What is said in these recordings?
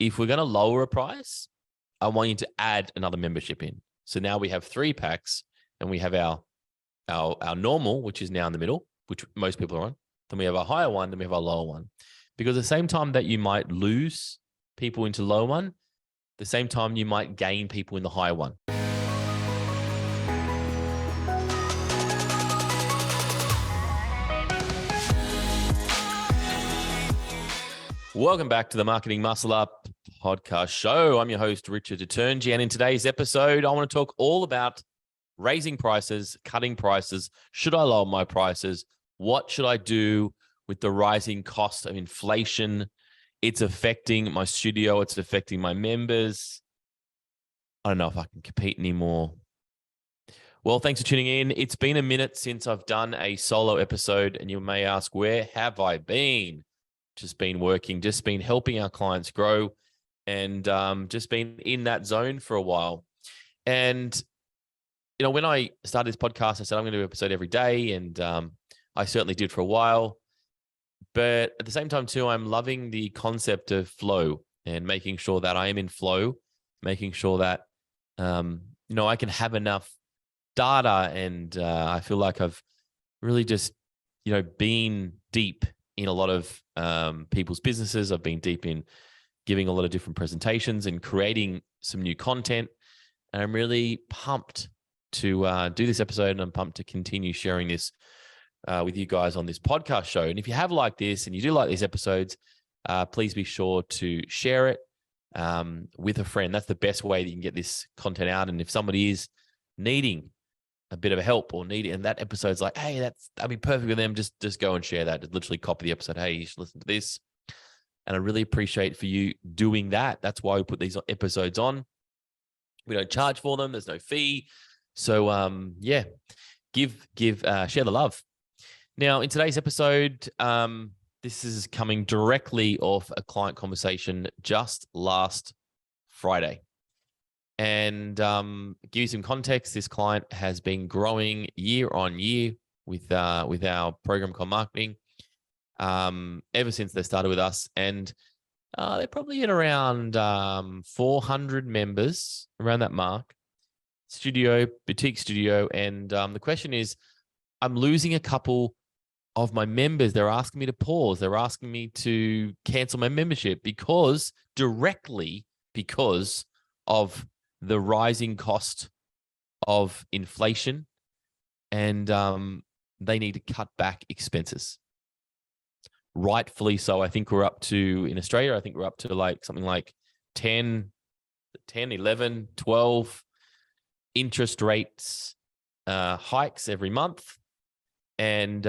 if we're going to lower a price, I want you to add another membership in. So now we have 3 packs, and we have our normal, which is now in the middle, which most people are on. Then we have a higher one, then we have a lower one. Because at the same time that you might lose people into low one, the same time you might gain people in the higher one. Welcome back to the Marketing Muscle Up podcast show. I'm your host, Richard Detergi, and in today's episode, I want to talk all about raising prices, cutting prices. Should I lower my prices? What should I do with the rising cost of inflation? It's affecting my studio. It's affecting my members. I don't know if I can compete anymore. Well, thanks for tuning in. It's been a minute since I've done a solo episode, and you may ask, where have I been? Just been working, just been helping our clients grow, and just been in that zone for a while. And, you know, when I started this podcast, I said I'm going to do an episode every day, and I certainly did for a while. But at the same time, too, I'm loving the concept of flow and making sure that I am in flow, making sure that, I can have enough data, and I feel like I've really just, been deep in a lot of people's businesses. I've been deep in giving a lot of different presentations and creating some new content. And I'm really pumped to do this episode, and I'm pumped to continue sharing this with you guys on this podcast show. And if you have liked this and you do like these episodes, please be sure to share it with a friend. That's the best way that you can get this content out. And if somebody is needing a bit of help or and that episode's like, hey, that'd be perfect with them, just go and share that. Just literally copy the episode. Hey, you should listen to this. And I really appreciate for you doing that. That's why we put these episodes on. We don't charge for them. There's no fee. So share the love. Now, in today's episode, this is coming directly off a client conversation just last Friday. And give you some context, this client has been growing year on year with our program called Marketing ever since they started with us. And they're probably at around 400 members, around that mark, boutique studio. And the question is, I'm losing a couple of my members. They're asking me to pause. They're asking me to cancel my membership directly because of the rising cost of inflation, and they need to cut back expenses. Rightfully so. I think we're up to, in Australia, I think we're up to like something like 10, 11, 12 interest rates hikes every month. And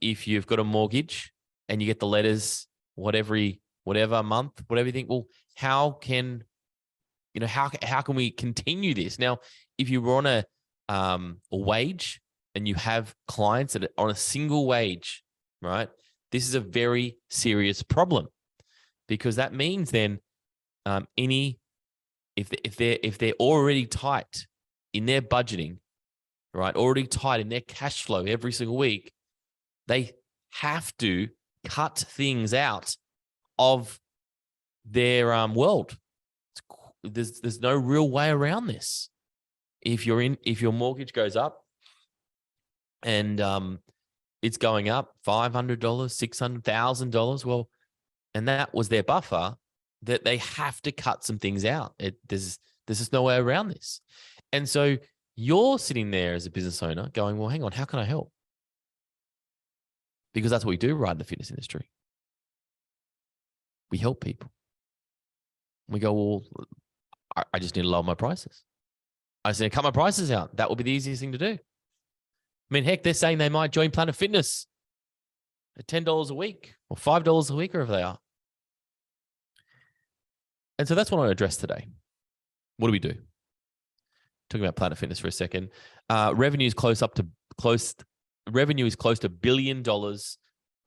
if you've got a mortgage and you get the letters, whatever month, whatever you think, well, how can we continue this? Now, if you were on a wage and you have clients that are on a single wage, right? This is a very serious problem, because that means then if they're already tight in their budgeting, right? Already tight in their cash flow every single week, they have to cut things out of their world. There's no real way around this. If your mortgage goes up and it's going up $500, $600,000, well, and that was their buffer, that they have to cut some things out. There's just no way around this. And so you're sitting there as a business owner going, well, hang on, how can I help? Because that's what we do right in the fitness industry. We help people. We go, well, I just need to lower my prices. I just need to cut my prices out. That would be the easiest thing to do. I mean, heck, they're saying they might join Planet Fitness at $10 a week or $5 a week, wherever they are. And so that's what I want to address today. What do we do? Talking about Planet Fitness for a second. Revenue is close to $1 billion.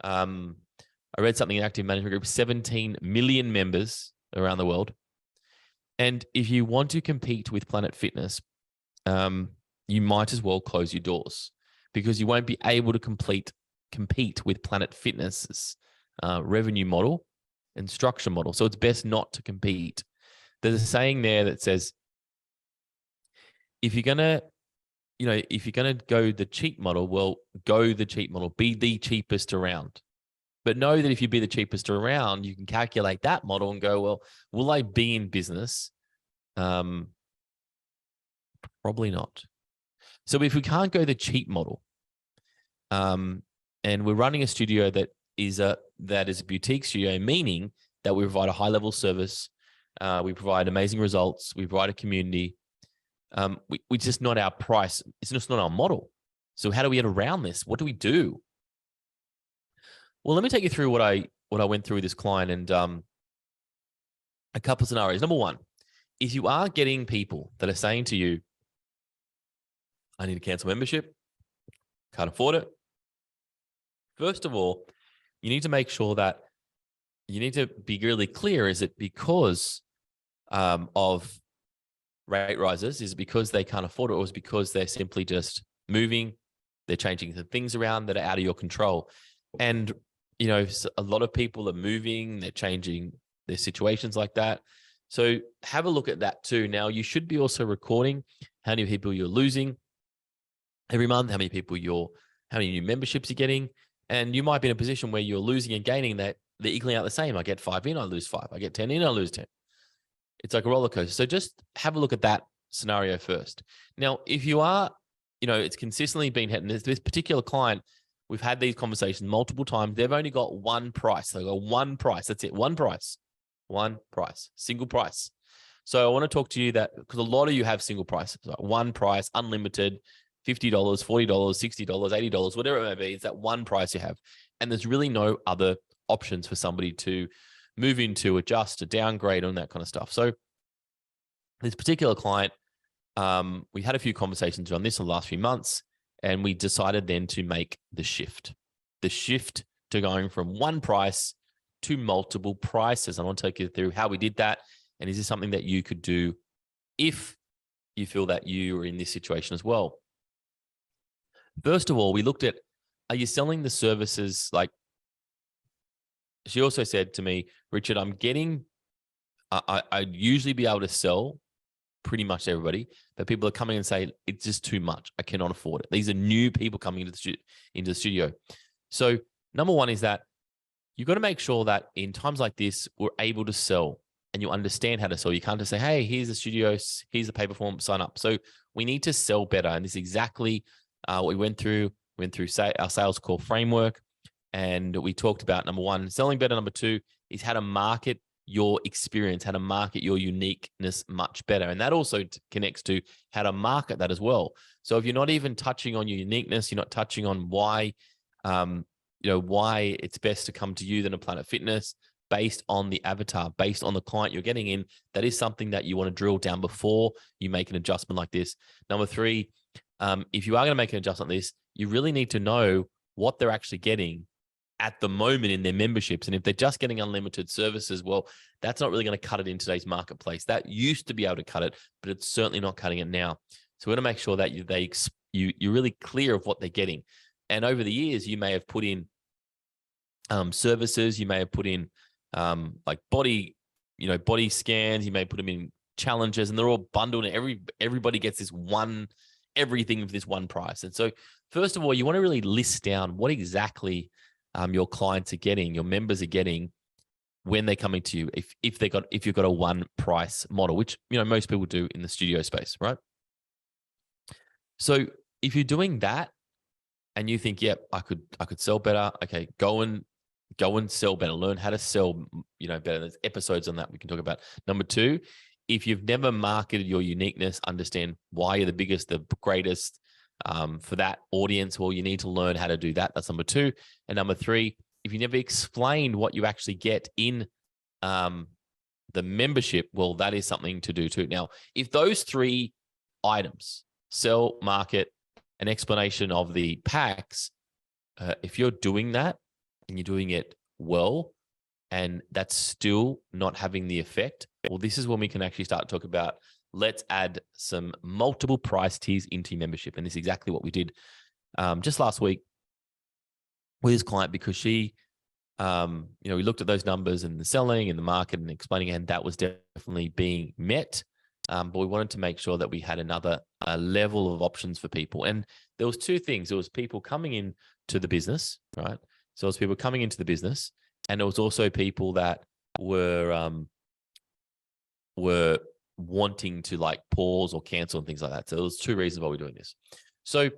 I read something in Active Management Group, 17 million members around the world. And if you want to compete with Planet Fitness, you might as well close your doors, because you won't be able to compete with Planet Fitness's revenue model and structure model. So it's best not to compete. There's a saying there that says, if you're gonna go the cheap model, well, go the cheap model, be the cheapest around. But know that if you be the cheapest around, you can calculate that model and go, well, will I be in business? Probably not. So if we can't go the cheap model, and we're running a studio that is a boutique studio, meaning that we provide a high level service, we provide amazing results, we provide a community. We just not our price. It's just not our model. So how do we get around this? What do we do? Well, let me take you through what I went through with this client and a couple of scenarios. Number one, if you are getting people that are saying to you, I need to cancel membership, can't afford it. First of all, you need to make sure that you need to be really clear. Is it because of rate rises? Is it because they can't afford it, or is it because they're simply just moving? They're changing the things around that are out of your control. And, a lot of people are moving, they're changing their situations like that. So have a look at that too. Now, you should be also recording how many people you're losing every month, how many new memberships you're getting. And you might be in a position where you're losing and gaining that they're equaling out the same. I get 5 in, I lose 5. I get 10 in, I lose 10. It's like a roller coaster. So just have a look at that scenario first. Now, if you are, it's consistently been hitting this particular client, we've had these conversations multiple times. They've only got one price. They've got one price. That's it. One price, single price. So I want to talk to you that because a lot of you have single prices, like one price, unlimited, $50, $40, $60, $80, whatever it may be. It's that one price you have. And there's really no other options for somebody to move into, adjust, to downgrade, on that kind of stuff. So this particular client, we had a few conversations on this in the last few months, and we decided then to make the shift to going from one price to multiple prices. I want to take you through how we did that. And is this something that you could do if you feel that you are in this situation as well? First of all, we looked at, are you selling the services? Like, she also said to me, Richard, I'd usually be able to sell pretty much everybody, but people are coming and say, it's just too much. I cannot afford it. These are new people coming into the studio. So number one is that you've got to make sure that in times like this, we're able to sell and you understand how to sell. You can't just say, hey, here's the studio, here's the pay form, sign up. So we need to sell better. And this is exactly what we went through. Our sales call framework. And we talked about, number one, selling better. Number two is how to market your experience, how to market your uniqueness much better. And that also connects to how to market that as well. So if you're not even touching on your uniqueness, you're not touching on why it's best to come to you than a Planet Fitness based on the avatar, based on the client you're getting in, that is something that you want to drill down before you make an adjustment like this. Number three, if you are going to make an adjustment like this, you really need to know what they're actually getting at the moment in their memberships. And if they're just getting unlimited services, well, that's not really going to cut it in today's marketplace. That used to be able to cut it, but it's certainly not cutting it now. So we're going to make sure that you're really clear of what they're getting. And over the years, you may have put in services, you may have put in like body scans, you may put them in challenges, and they're all bundled, and everybody gets everything with this one price. And so first of all, you want to really list down what exactly your clients are getting, your members are getting when they're coming to you. If you've got a one price model, which most people do in the studio space, right? So if you're doing that and you think, yep, I could sell better. Okay, go and sell better. Learn how to sell, better. There's episodes on that we can talk about. Number two, if you've never marketed your uniqueness, understand why you're the biggest, the greatest for that audience. Well, you need to learn how to do that. That's number two. And number three, if you never explained what you actually get in the membership, well, that is something to do too. Now, if those three items, sell, market, an explanation of the packs, if you're doing that and you're doing it well, and that's still not having the effect, well, this is when we can actually start to talk about, let's add some multiple price tiers into your membership. And this is exactly what we did just last week with this client, because she we looked at those numbers and the selling and the market and explaining, and that was definitely being met. But we wanted to make sure that we had another level of options for people. And there was two things. There was people coming in to the business, right? So it was people coming into the business, and there was also people that were wanting to like pause or cancel and things like that. So there was two reasons why we're doing this. So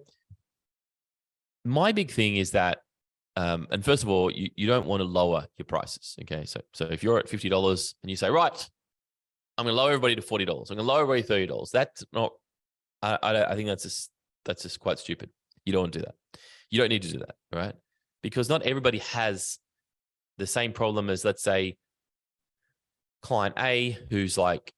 my big thing is that, and first of all, you don't want to lower your prices. Okay. So if you're at $50 and you say, right, I'm going to lower everybody to $40. I'm going to lower everybody $30. That's not, I think that's just quite stupid. You don't want to do that. You don't need to do that, right? Because not everybody has the same problem as, let's say, client A, who's like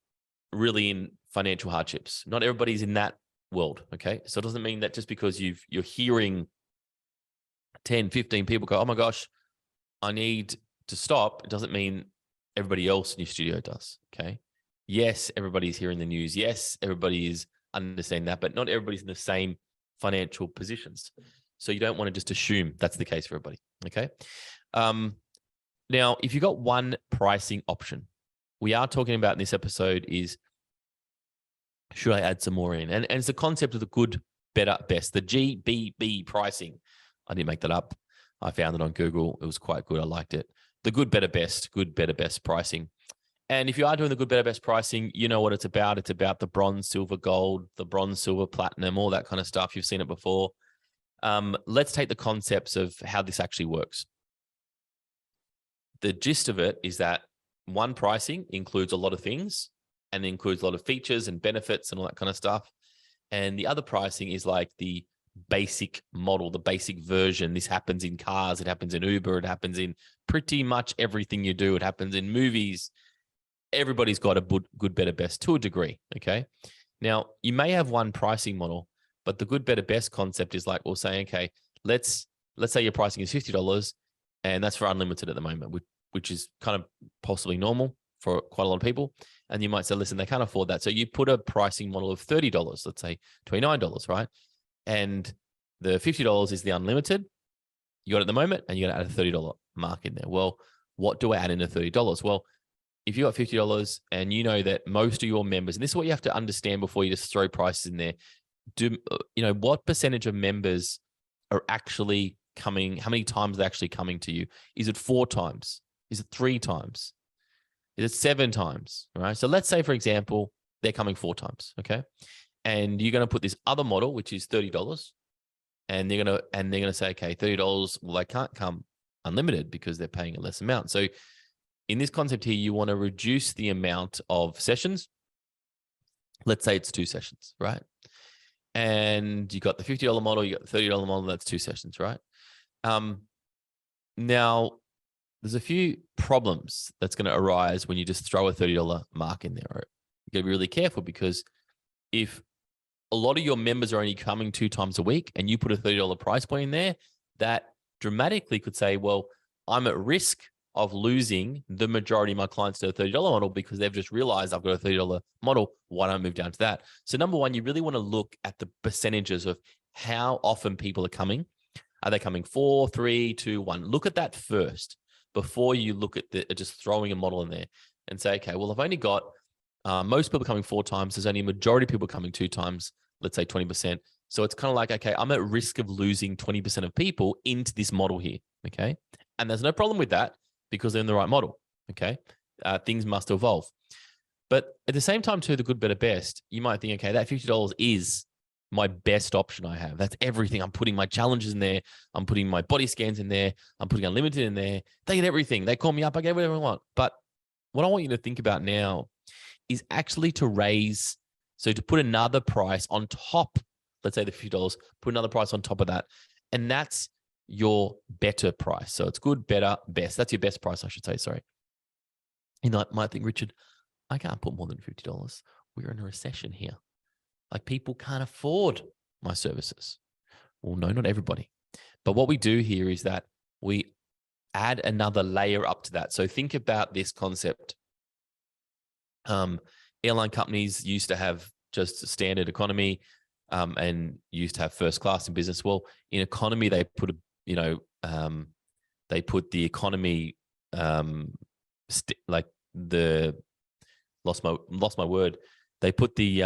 really in financial hardships. Not everybody's in that world. Okay. So it doesn't mean that just because you're hearing 10, 15 people go, oh my gosh, I need to stop. It doesn't mean everybody else in your studio does. Okay. Yes, everybody's hearing the news. Yes, everybody is understanding that, but not everybody's in the same financial positions. So you don't want to just assume that's the case for everybody. Okay. Now, if you've got one pricing option, we are talking about in this episode is, should I add some more in? And it's the concept of the good, better, best, the GBB pricing. I didn't make that up. I found it on Google. It was quite good. I liked it. The good, better, best pricing. And if you are doing the good, better, best pricing, you know what it's about. It's about the bronze, silver, gold, the bronze, silver, platinum, all that kind of stuff. You've seen it before. Let's take the concepts of how this actually works. The gist of it is that one pricing includes a lot of things and includes a lot of features and benefits and all that kind of stuff. And the other pricing is like the basic model, the basic version. This happens in cars. It happens in Uber. It happens in pretty much everything you do. It happens in movies. Everybody's got a good, better, best to a degree. Okay. Now you may have one pricing model, but the good, better, best concept is like, we'll say, okay, let's say your pricing is $50 and that's for unlimited at the moment, which is kind of possibly normal for quite a lot of people. And you might say, listen, they can't afford that. So you put a pricing model of $30, let's say $29, right? And the $50 is the unlimited you got at the moment, and you got to add a $30 mark in there. Well, what do I add in a $30? Well, if you got $50 and you know that most of your members, and this is what you have to understand before you just throw prices in there, what percentage of members are actually coming? How many times are they actually coming to you? Is it 4 times? Is it 3 times? Is it 7 times? All right. So let's say, for example, they're coming 4 times. Okay. And you're going to put this other model, which is $30, and they're going to say, okay, $30. Well, they can't come unlimited because they're paying a less amount. So in this concept here, you want to reduce the amount of sessions. Let's say it's 2 sessions, right? And you got the $50 model, you got the $30 model, that's 2 sessions, right? Now, there's a few problems that's going to arise when you just throw a $30 mark in there. Right? You got to be really careful, because if a lot of your members are only coming 2 times a week and you put a $30 price point in there, that dramatically could say, well, I'm at risk of losing the majority of my clients to a $30 model because they've just realized I've got a $30 model. Why don't I move down to that? So number one, you really want to look at the percentages of how often people are coming. Are they coming 4, 3, 2, 1? Look at that first before you look at just throwing a model in there and say, okay, well, I've only got most people coming 4 times. There's only a majority of people coming 2 times, let's say 20%. So it's kind of like, okay, I'm at risk of losing 20% of people into this model here. Okay. And there's no problem with that because they're in the right model. Okay. Things must evolve. But at the same time too, the good, better, best, you might think, okay, that $50 is my best option I have. That's everything. I'm putting my challenges in there. I'm putting my body scans in there. I'm putting unlimited in there. They get everything. They call me up. I get whatever I want. But what I want you to think about now is actually to put another price on top, let's say the $50, put another price on top of that. And that's your better price. So it's good, better, best. That's your best price, I should say. Sorry. You might think, Richard, I can't put more than $50. We're in a recession here. Like, people can't afford my services. Well, no, not everybody. But what we do here is that we add another layer up to that. So think about this concept. Airline companies used to have just standard economy and used to have first class in business. Well, in economy, they put they put the economy, like the lost my word. They put the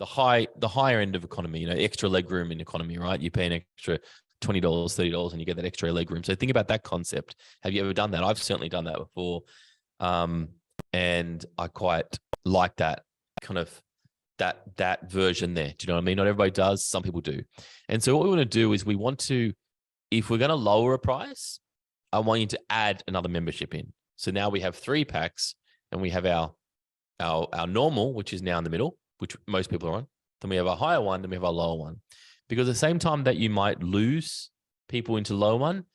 higher end of economy, extra leg room in economy, right? You pay an extra $20, $30, and you get that extra leg room. So think about that concept. Have you ever done that? I've certainly done that before. And I quite like that kind of that version there. Do you know what I mean? Not everybody does. Some people do. And so what we want to do is if we're going to lower a price, I want you to add another membership in. So now we have 3 packs, and we have our normal, which is now in the middle, which most people are on. Then we have a higher one, then we have our lower one. Because at the same time that you might lose people into lower one,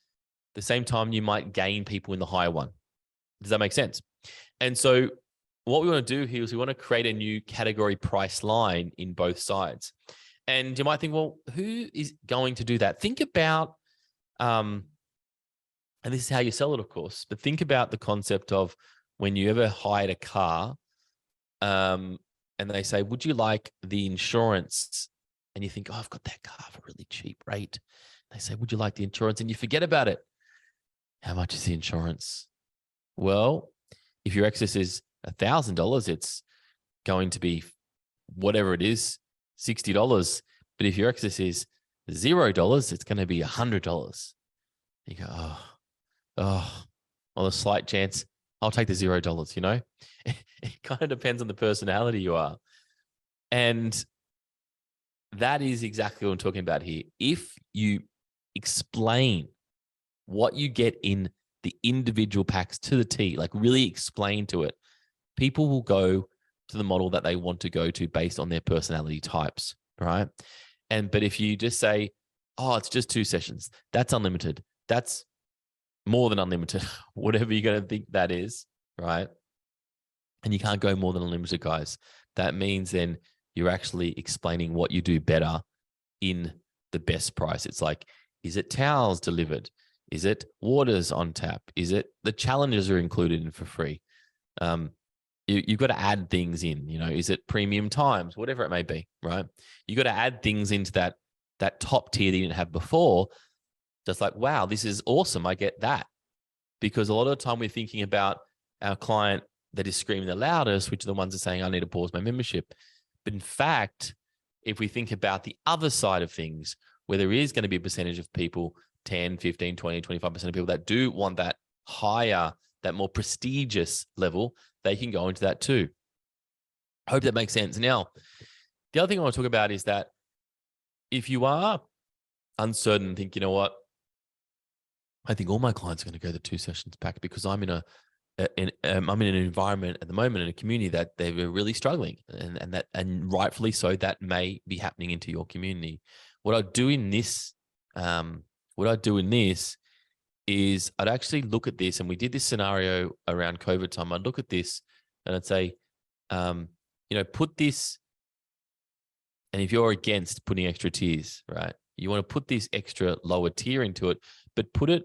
the same time you might gain people in the higher one. Does that make sense? And so what we want to do here is we want to create a new category price line in both sides. And you might think, well, who is going to do that? Think about, and this is how you sell it, of course, but think about the concept of when you ever hired a car, and they say, would you like the insurance? And you think, oh, I've got that car for a really cheap rate. They say, would you like the insurance? And you forget about it. How much is the insurance? Well, if your excess is $1,000, it's going to be whatever it is, $60. But if your excess is $0, it's going to be $100. You go, on a slight chance, I'll take the $0, It kind of depends on the personality you are. And that is exactly what I'm talking about here. If you explain what you get in the individual packs to the T, like really explain to it, people will go to the model that they want to go to based on their personality types, right? But if you just say, oh, it's just 2 sessions, that's unlimited, that's more than unlimited, whatever you're going to think that is, right? And you can't go more than unlimited, guys. That means then you're actually explaining what you do better in the best price. It's like, is it towels delivered? Is it waters on tap? Is it the challenges are included in for free? You've got to add things in, is it premium times, whatever it may be, right? You got to add things into that top tier that you didn't have before. Just like, wow, this is awesome. I get that. Because a lot of the time we're thinking about our client that is screaming the loudest, which are the ones that are saying, I need to pause my membership. But in fact, if we think about the other side of things, where there is going to be a percentage of people, 10, 15, 20, 25% of people that do want that higher, that more prestigious level, they can go into that too. I hope that makes sense. Now, the other thing I want to talk about is that if you are uncertain and think, you know what, I think all my clients are going to go the 2 sessions pack because I'm in I'm in an environment at the moment in a community that they're really struggling, and rightfully so. That may be happening into your community. What I do in this is I'd actually look at this, and we did this scenario around COVID time. I'd look at this and I'd say, put this. And if you're against putting extra tiers, right, you want to put this extra lower tier into it, but put it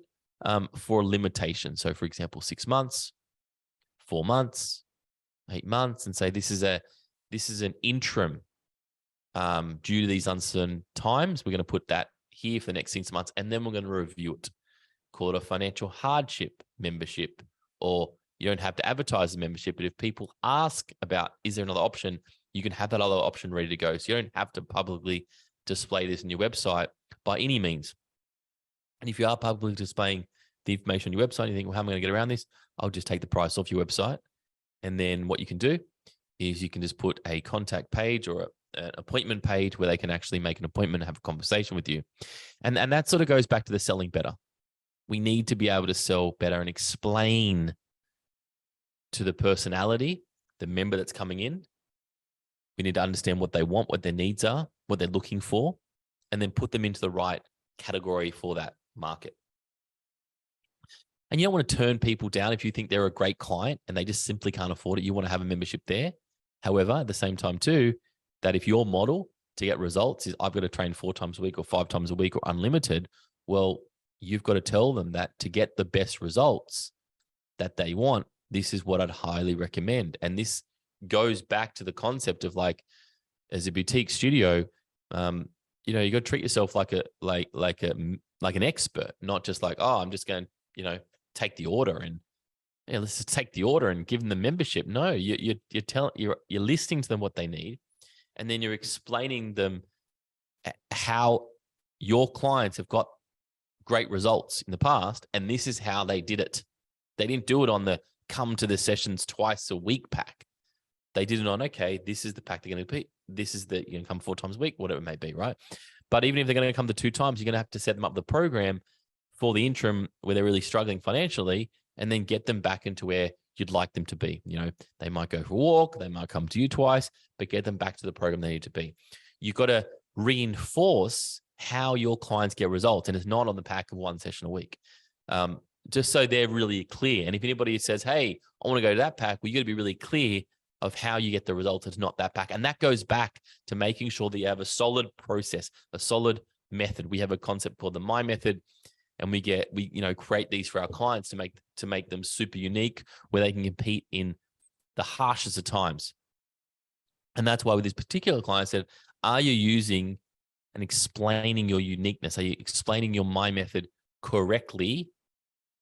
for a limitation. So, for example, 6 months, 4 months, 8 months, and say this is an interim due to these uncertain times. We're going to put that here for the next 6 months, and then we're going to review it. Call it a financial hardship membership, or you don't have to advertise the membership. But if people ask about, is there another option, you can have that other option ready to go. So you don't have to publicly display this in your website by any means. And if you are publicly displaying the information on your website, you think, well, how am I going to get around this? I'll just take the price off your website. And then what you can do is you can just put a contact page or an appointment page where they can actually make an appointment and have a conversation with you. And that sort of goes back to the selling better. We need to be able to sell better and explain to the personality, the member that's coming in. We need to understand what they want, what their needs are, what they're looking for, and then put them into the right category for that market. And you don't want to turn people down if you think they're a great client and they just simply can't afford it. You want to have a membership there. However, at the same time too, that if your model to get results is I've got to train 4 times a week or 5 times a week or unlimited, well, you've got to tell them that to get the best results that they want, this is what I'd highly recommend. And this goes back to the concept of, like, as a boutique studio, you got to treat yourself like an expert, not just like, oh, I'm just going to, take the order and let's just take the order and give them the membership. No, you're listing to them what they need, and then you're explaining them how your clients have got great results in the past, and this is how they did it. They didn't do it on the come to the sessions twice a week pack. They did it on, okay, this is the pack they're going to be. This is you're going to come 4 times a week, whatever it may be, right? But even if they're going to come the 2 times, you're going to have to set them up the program for the interim where they're really struggling financially, and then get them back into where you'd like them to be. They might go for a walk, they might come to you twice, but get them back to the program they need to be. You've got to reinforce how your clients get results, and it's not on the pack of 1 session a week. Just so they're really clear. And if anybody says, hey, I want to go to that pack, well, you got to be really clear of how you get the result. It's not that pack. And that goes back to making sure that you have a solid process, a solid method. We have a concept called the My Method, and we create these for our clients to make them super unique, where they can compete in the harshest of times. And that's why with this particular client, I said, are you using and explaining your uniqueness? Are you explaining your My Method correctly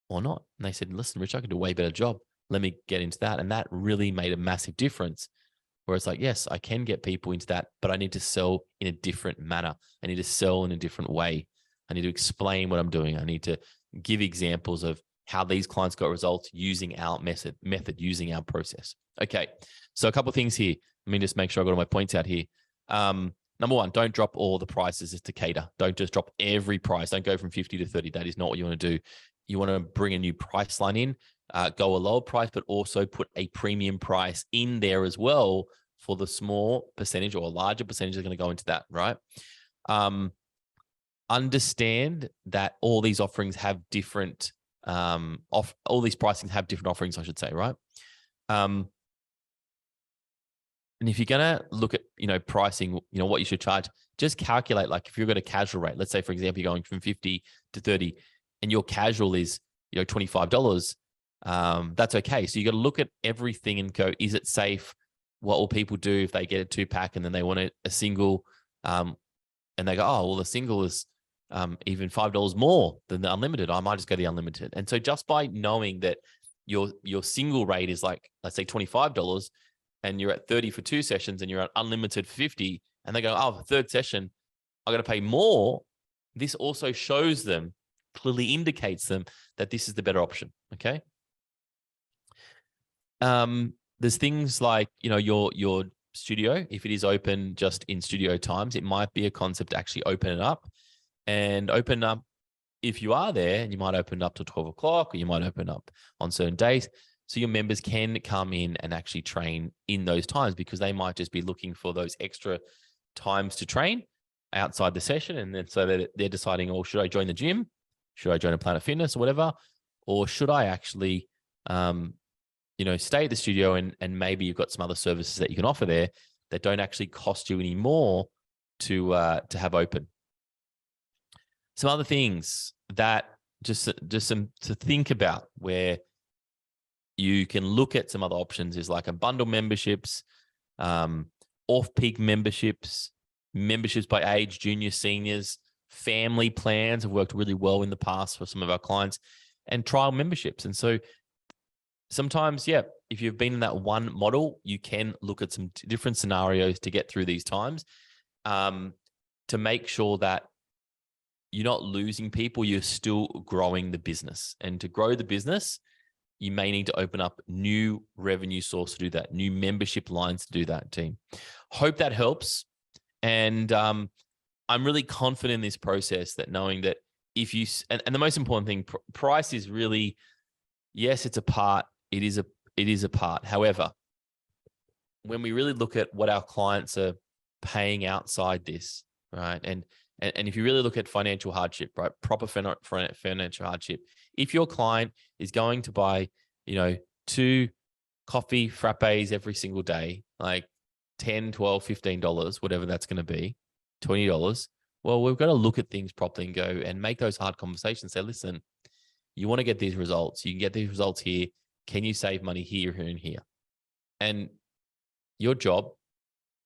or not? And they said, listen, Rich, I can do a way better job. Let me get into that. And that really made a massive difference, where it's like, yes, I can get people into that, but I need to sell in a different manner. I need to sell in a different way. I need to explain what I'm doing. I need to give examples of how these clients got results using our method, using our process. Okay. So a couple of things here. Let me just make sure I got all my points out here. Number one, don't drop all the prices just to cater. Don't just drop every price. Don't go from 50 to 30. That is not what you want to do. You want to bring a new price line in, go a lower price, but also put a premium price in there as well for the small percentage or a larger percentage that's going to go into that, right? Understand that all these offerings have different, all these pricings have different offerings, I should say, right? And if you're going to look at, pricing, what you should charge, just calculate, like if you've got a casual rate, let's say, for example, you're going from 50 to 30 and your casual is, $25, that's okay. So you got to look at everything and go, is it safe? What will people do if they get a 2-pack and then they want a single, and they go, oh, well, the single is even $5 more than the unlimited. I might just go the unlimited. And so just by knowing that your single rate is like, let's say $25, and you're at 30 for 2 sessions and you're at unlimited for 50, and they go, oh, the 3rd session, I got to pay more. This also shows them, clearly indicates them that this is the better option. Okay. There's things like, your studio, if it is open just in studio times, it might be a concept to actually open it up. And open up, if you are there, and you might open up to 12 o'clock, or you might open up on certain days, so your members can come in and actually train in those times, because they might just be looking for those extra times to train outside the session. And then so they're deciding, oh, should I join the gym? Should I join a Planet Fitness or whatever? Or should I actually, stay at the studio, and maybe you've got some other services that you can offer there that don't actually cost you any more to have open. Some other things that just some to think about, where you can look at some other options, is like a bundle memberships, off-peak memberships, memberships by age, junior, seniors, family plans have worked really well in the past for some of our clients, and trial memberships. And so sometimes, if you've been in that one model, you can look at some different scenarios to get through these times, to make sure that you're not losing people, you're still growing the business. And to grow the business, you may need to open up new revenue source to do that, new membership lines to do that, team. Hope that helps. And I'm really confident in this process, that knowing that if you, and the most important thing, price is really, yes, it's a part. It is a part. However, when we really look at what our clients are paying outside this, right? And if you really look at financial hardship, right? Proper financial hardship. If your client is going to buy, 2 coffee frappes every single day, like $10, $12, $15, whatever that's going to be, $20. Well, we've got to look at things properly and go and make those hard conversations. Say, listen, you want to get these results. You can get these results here. Can you save money here, here, and here? And your job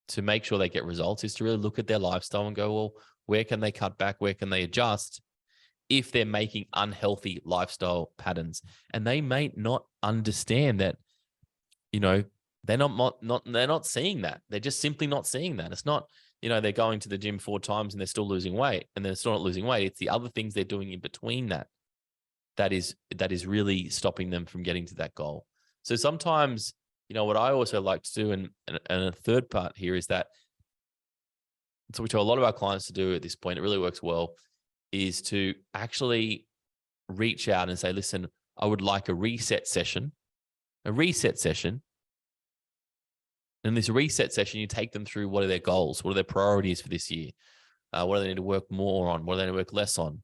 to make sure they get results is to really look at their lifestyle and go, well, Where can they cut back? Where can they adjust if they're making unhealthy lifestyle patterns? And they may not understand that, they're not seeing that. They're just simply not seeing that. It's not, they're going to the gym 4 times and they're still losing weight, and they're still not losing weight. It's the other things they're doing in between that is really stopping them from getting to that goal. So sometimes, what I also like to do, and a third part here is that, so we tell a lot of our clients to do at this point, it really works well, is to actually reach out and say, listen, I would like a reset session. And this reset session, you take them through what are their goals, what are their priorities for this year, what do they need to work more on, what do they need to work less on.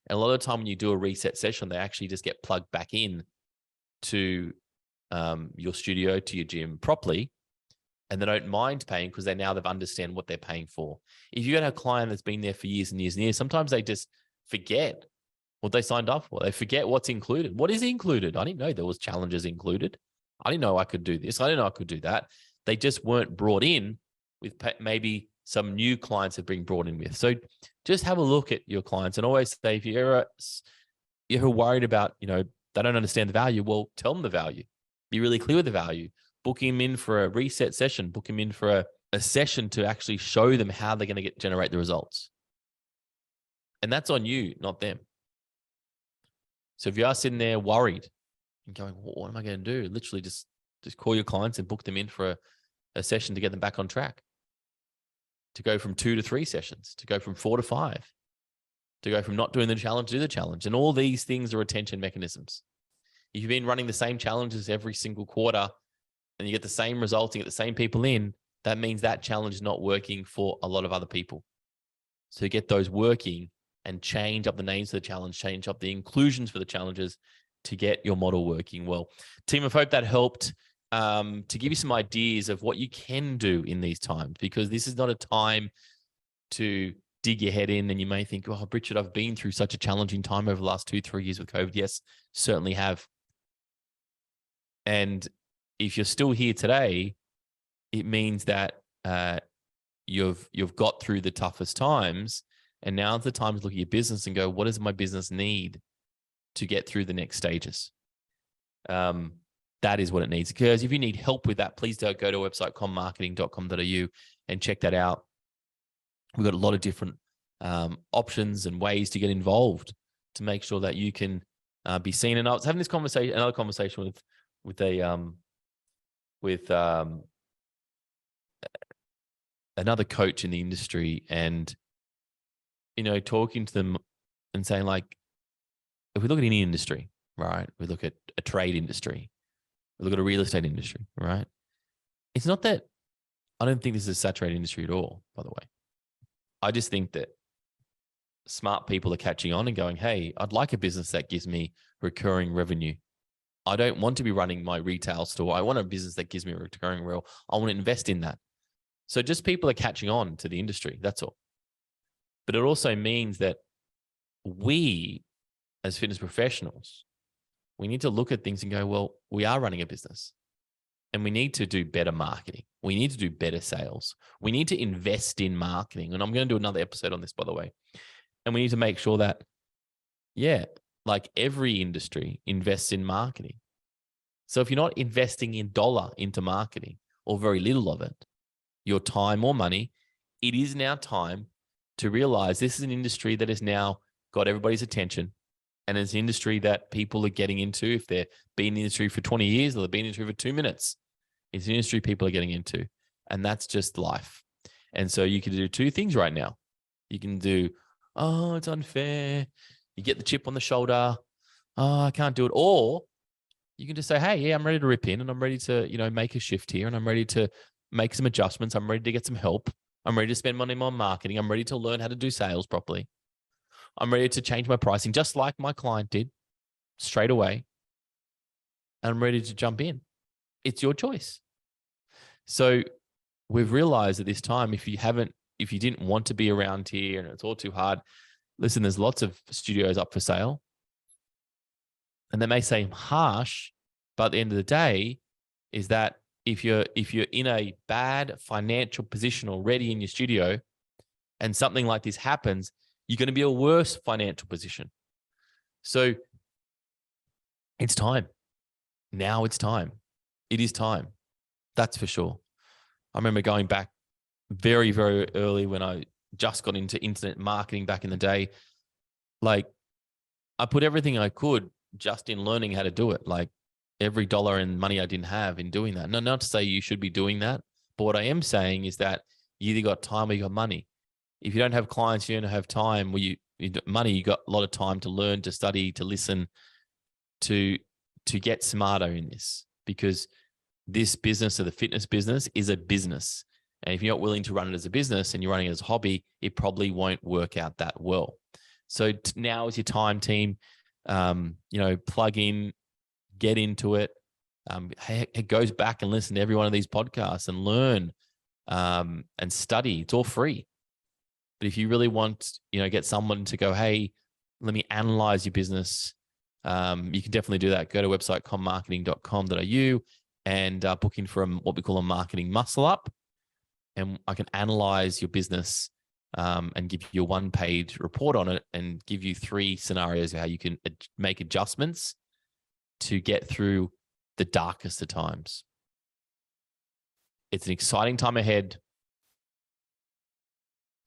And a lot of the time when you do a reset session, they actually just get plugged back in to your studio, to your gym properly, and they don't mind paying because they've understand what they're paying for. If you got a client that's been there for years and years and years, sometimes they just forget what they signed up for. They forget what's included. What is included? I didn't know there was challenges included. I didn't know I could do this. I didn't know I could do that. They just weren't brought in with maybe some new clients have been brought in with. So just have a look at your clients and always say, if you're worried about, they don't understand the value, well, tell them the value. Be really clear with the value. Book him in for a reset session. Book him in for a session to actually show them how they're going to generate the results. And that's on you, not them. So if you are sitting there worried and going, what am I going to do? Literally just call your clients and book them in for a session to get them back on track. To go from 2 to 3 sessions, to go from 4 to 5, to go from not doing the challenge to the challenge. And all these things are retention mechanisms. If you've been running the same challenges every single quarter and you get the same results, you get the same people in, that means that challenge is not working for a lot of other people. So get those working and change up the names of the challenge, change up the inclusions for the challenges to get your model working well. Team, I hope that helped to give you some ideas of what you can do in these times, because this is not a time to dig your head in and you may think, oh, Richard, I've been through such a challenging time over the last 2-3 years with COVID. Yes, certainly have. And if you're still here today, it means that you've got through the toughest times, and now's the time to look at your business and go, what does my business need to get through the next stages? That is what it needs. Because if you need help with that, please go to our website, commarketing.com.au, and check that out. We've got a lot of different options and ways to get involved to make sure that you can be seen. And I was having another conversation with another coach in the industry, and talking to them and saying, like, if we look at any industry, right? We look at a trade industry, we look at a real estate industry, right? It's not that I don't think this is a saturated industry at all, by the way. I just think that smart people are catching on and going, hey, I'd like a business that gives me recurring revenue. I don't want to be running my retail store. I want a business that gives me a recurring revenue. I want to invest in that. So just people are catching on to the industry. That's all. But it also means that we, as fitness professionals, we need to look at things and go, well, we are running a business and we need to do better marketing. We need to do better sales. We need to invest in marketing. And I'm going to do another episode on this, by the way. And we need to make sure that, like every industry invests in marketing. So if you're not investing in dollar into marketing, or very little of it, your time or money, it is now time to realize this is an industry that has now got everybody's attention. And it's an industry that people are getting into. If they've been in the industry for 20 years or they've been in the industry for 2 minutes, it's an industry people are getting into. And that's just life. And so you can do 2 things right now. You can do, oh, it's unfair. You get the chip on the shoulder. Oh, I can't do it. Or you can just say, hey, yeah, I'm ready to rip in and I'm ready to, make a shift here and I'm ready to make some adjustments. I'm ready to get some help. I'm ready to spend money on marketing. I'm ready to learn how to do sales properly. I'm ready to change my pricing just like my client did straight away. And I'm ready to jump in. It's your choice. So we've realized at this time, if you didn't want to be around here and it's all too hard, listen, there's lots of studios up for sale. And they may seem harsh, but at the end of the day is that if you're in a bad financial position already in your studio, and something like this happens, you're going to be a worse financial position. So it's time. Now it's time. It is time. That's for sure. I remember going back very, very early when I just got into internet marketing back in the day. Like, I put everything I could just in learning how to do it. Like, every dollar in money I didn't have in doing that. No, not to say you should be doing that. But what I am saying is that you either got time or you got money. If you don't have clients, you don't have time. Well, you money, you got a lot of time to learn, to study, to listen, to get smarter in this, because this business or the fitness business is a business. And if you're not willing to run it as a business and you're running it as a hobby, it probably won't work out that well. So now is your time, team. Plug in, get into it. It goes back and listen to every one of these podcasts and learn and study. It's all free. But if you really want, get someone to go, hey, let me analyze your business, you can definitely do that. Go to website commarketing.com.au and book in for what we call a marketing muscle up. And I can analyze your business and give you a one-page report on it and give you 3 scenarios of how you can make adjustments to get through the darkest of times. It's an exciting time ahead.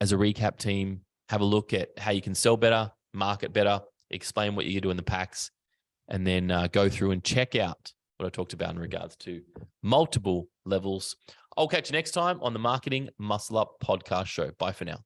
As a recap, team, have a look at how you can sell better, market better, explain what you do in the packs, and then go through and check out what I talked about in regards to multiple levels. I'll catch you next time on the Marketing Muscle Up podcast show. Bye for now.